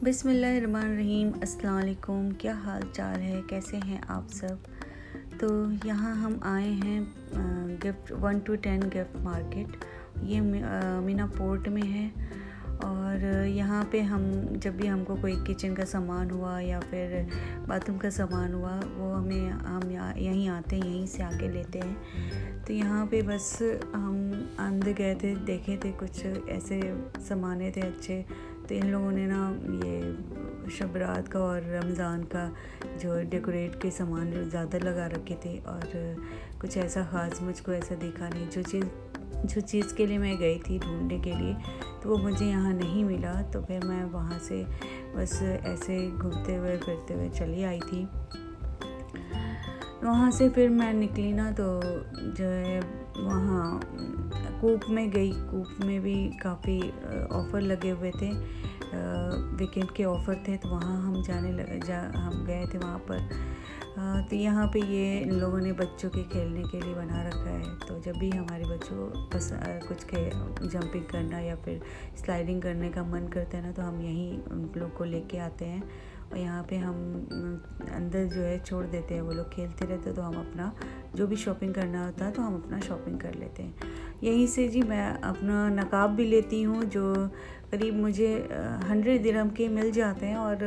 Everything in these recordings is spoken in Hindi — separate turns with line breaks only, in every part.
बिस्मिल्लाहिर्रहमानिर्रहीम। अस्सलाम वालेकुम। क्या हाल चाल है, कैसे हैं आप सब। तो यहाँ हम आए हैं गिफ्ट 1 to 10 गिफ्ट मार्केट। ये मीना पोर्ट में है और यहाँ पे हम जब भी हमको कोई किचन का सामान हुआ या फिर बाथरूम का सामान हुआ वो हम यहीं आते हैं, यहीं से आके लेते हैं। तो यहाँ पे बस हम अंदर गए थे, देखे थे कुछ ऐसे सामाने थे अच्छे। तो इन लोगों ने ना ये शब रात का और रमज़ान का जो डेकोरेट के सामान ज़्यादा लगा रखे थे और कुछ ऐसा ख़ास मुझको ऐसा दिखा नहीं। जो चीज़ के लिए मैं गई थी ढूंढने के लिए तो वो मुझे यहाँ नहीं मिला। तो फिर मैं वहाँ से बस ऐसे घूमते हुए फिरते हुए चली आई थी। वहाँ से फिर मैं निकली ना तो जो है वहाँ कूप में गई। कूप में भी काफ़ी ऑफ़र लगे हुए थे, वीकेंड के ऑफ़र थे। तो वहाँ हम हम गए थे वहाँ पर। तो यहाँ पे ये इन लोगों ने बच्चों के खेलने के लिए बना रखा है। तो जब भी हमारे बच्चों को कुछ जंपिंग करना या फिर स्लाइडिंग करने का मन करता है ना तो हम यहीं उन लोग को लेके आते हैं और यहाँ पे हम अंदर जो है छोड़ देते हैं। वो लोग खेलते रहते हैं तो हम अपना जो भी शॉपिंग करना होता है तो हम अपना शॉपिंग कर लेते हैं यहीं से। जी मैं अपना नकाब भी लेती हूँ जो करीब मुझे 100 दिरहम के मिल जाते हैं और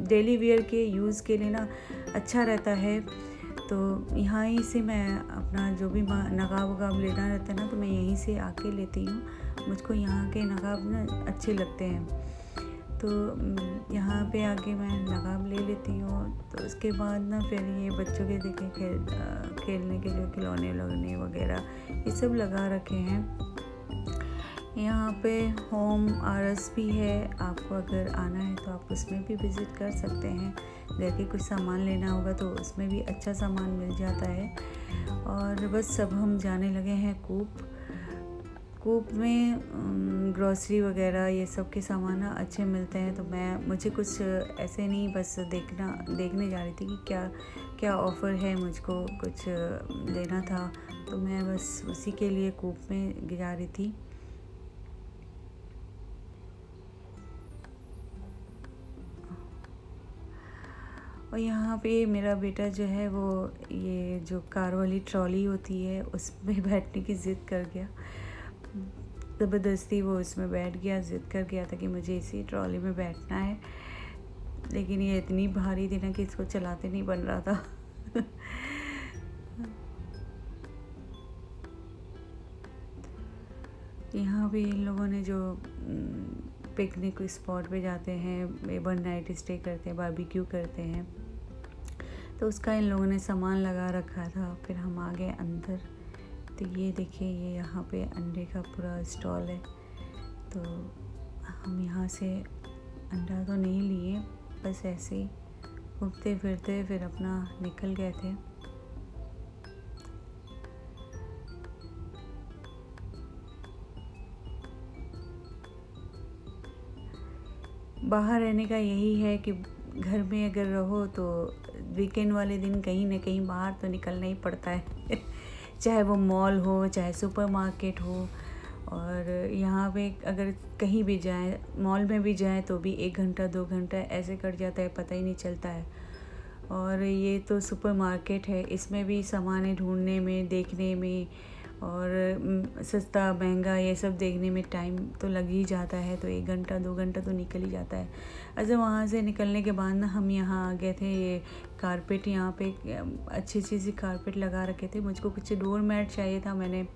डेली वेयर के यूज़ के लिए ना अच्छा रहता है। तो यहाँ ही से मैं अपना जो भी नकाब वकाब लेना रहता है ना तो मैं यहीं से आके लेती हूँ। मुझको यहाँ के नकाब ना अच्छे लगते हैं तो यहाँ पे आके मैं नकाब ले लेती हूँ। तो उसके बाद ना फिर ये बच्चों के देखें खेलने के जो खिलौने लगने वगैरह ये सब लगा रखे हैं। यहाँ पे होम आरस भी है, आपको अगर आना है तो आप उसमें भी विज़िट कर सकते हैं। घर के कुछ सामान लेना होगा तो उसमें भी अच्छा सामान मिल जाता है। और बस सब हम जाने लगे हैं कूप में ग्रॉसरी वगैरह ये सब के सामान अच्छे मिलते हैं। तो मुझे कुछ ऐसे नहीं बस देखने जा रही थी कि क्या ऑफ़र है, मुझको कुछ लेना था तो मैं बस उसी के लिए कूप में जा रही थी। और यहाँ पे मेरा बेटा जो है वो ये जो कार वाली ट्रॉली होती है उसमें बैठने की ज़िद कर गया। ज़बरदस्ती वो उसमें बैठ गया, ज़िद कर गया था कि मुझे इसी ट्रॉली में बैठना है। लेकिन ये इतनी भारी थी ना कि इसको चलाते नहीं बन रहा था। यहाँ भी इन लोगों ने जो पिकनिक स्पॉट पे जाते हैं, 1 नाइट स्टे करते हैं, बारबेक्यू करते हैं तो उसका इन लोगों ने सामान लगा रखा था। फिर हम आ गए अंदर। तो ये देखिए ये यहाँ पे अंडे का पूरा स्टॉल है। तो हम यहाँ से अंडा तो नहीं लिए, बस ऐसे ही घूमते फिरते फिर अपना निकल गए थे। बाहर रहने का यही है कि घर में अगर रहो तो वीकेंड वाले दिन कहीं ना कहीं बाहर तो निकलना ही पड़ता है। चाहे वो मॉल हो, चाहे सुपरमार्केट हो। और यहाँ पे अगर कहीं भी जाएं, मॉल में भी जाएं तो भी 1 घंटा 2 घंटा ऐसे कट जाता है, पता ही नहीं चलता है। और ये तो सुपरमार्केट है, इसमें भी सामान ढूंढने में, देखने में और सस्ता महंगा ये सब देखने में टाइम तो लग ही जाता है। तो 1 घंटा 2 घंटा तो निकल ही जाता है। अच्छा वहाँ से निकलने के बाद ना हम यहाँ आ गए थे। ये कारपेट, यहाँ पे अच्छी सी कारपेट लगा रखे थे। मुझको कुछ डोर मैट चाहिए था, मैंने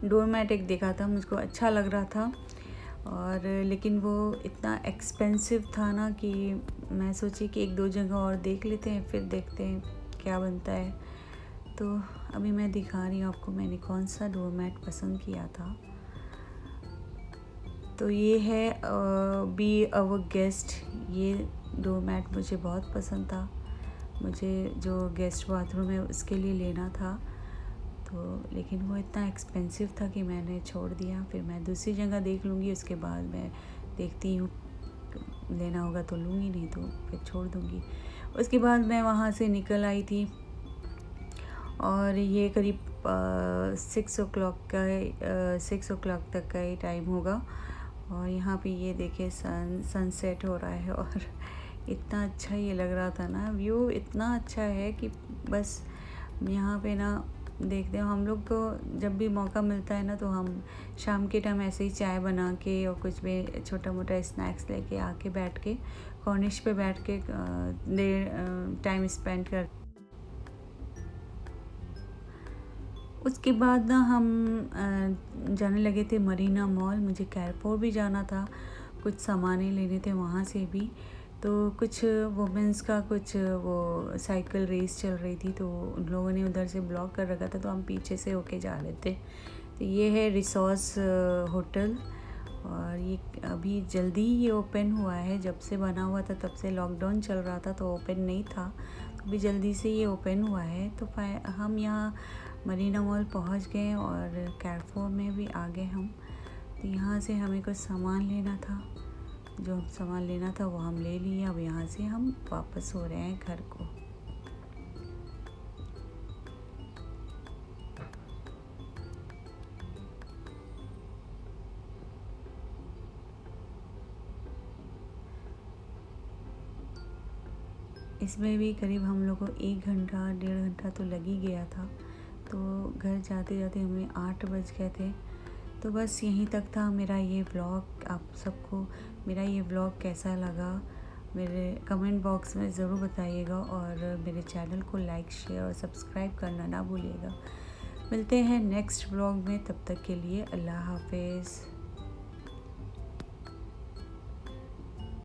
डोर मैट एक देखा था, मुझको अच्छा लग रहा था और लेकिन वो इतना एक्सपेंसिव था ना कि मैं सोची कि 1-2 जगह और देख लेते हैं, फिर देखते हैं क्या बनता है। तो अभी मैं दिखा रही हूँ आपको मैंने कौन सा डोर मैट पसंद किया था। तो ये है बी अवर गेस्ट। ये डोर मैट मुझे बहुत पसंद था, मुझे जो गेस्ट बाथरूम है उसके लिए लेना था। तो लेकिन वो इतना एक्सपेंसिव था कि मैंने छोड़ दिया। फिर मैं दूसरी जगह देख लूँगी, उसके बाद मैं देखती हूँ लेना होगा तो लूँगी, नहीं तो फिर छोड़ दूँगी। उसके बाद मैं वहाँ से निकल आई थी और ये करीब 6 o'clock तक का ही टाइम होगा। और यहाँ पे ये देखिए सनसेट हो रहा है और इतना अच्छा ये लग रहा था ना, व्यू इतना अच्छा है कि बस यहाँ पे ना देखते हो। हम लोग तो जब भी मौका मिलता है ना तो हम शाम के टाइम ऐसे ही चाय बना के और कुछ भी छोटा मोटा स्नैक्स लेके आके बैठ के कॉर्निश पे बैठ के देर टाइम स्पेंड कर। उसके बाद ना हम जाने लगे थे मरीना मॉल। मुझे कैरपोर भी जाना था, कुछ सामानें लेने थे वहाँ से भी। तो कुछ वुमेंस का कुछ वो साइकिल रेस चल रही थी, तो उन लोगों ने उधर से ब्लॉक कर रखा था, तो हम पीछे से होके जा रहे थे। तो ये है रिसोर्स होटल, और ये अभी जल्दी ही ये ओपन हुआ है। जब से बना हुआ था तब से लॉकडाउन चल रहा था तो ओपन नहीं था, तो अभी जल्दी से ये ओपन हुआ है। तो हम यहाँ मरीना मॉल पहुँच गए और कैरफोर में भी आ गए हम। तो यहाँ से हमें कुछ सामान लेना था, जो सामान लेना था वो हम ले लिए। अब यहाँ से हम वापस हो रहे हैं घर को। इसमें भी करीब हम लोग को 1 घंटा 1.5 घंटा तो लग ही गया था। तो घर जाते जाते हमें 8 बज गए थे। तो बस यहीं तक था मेरा ये व्लॉग। आप सबको मेरा ये व्लॉग कैसा लगा मेरे कमेंट बॉक्स में ज़रूर बताइएगा, और मेरे चैनल को लाइक शेयर और सब्सक्राइब करना ना भूलिएगा। मिलते हैं नेक्स्ट व्लॉग में, तब तक के लिए अल्लाह हाफिज़।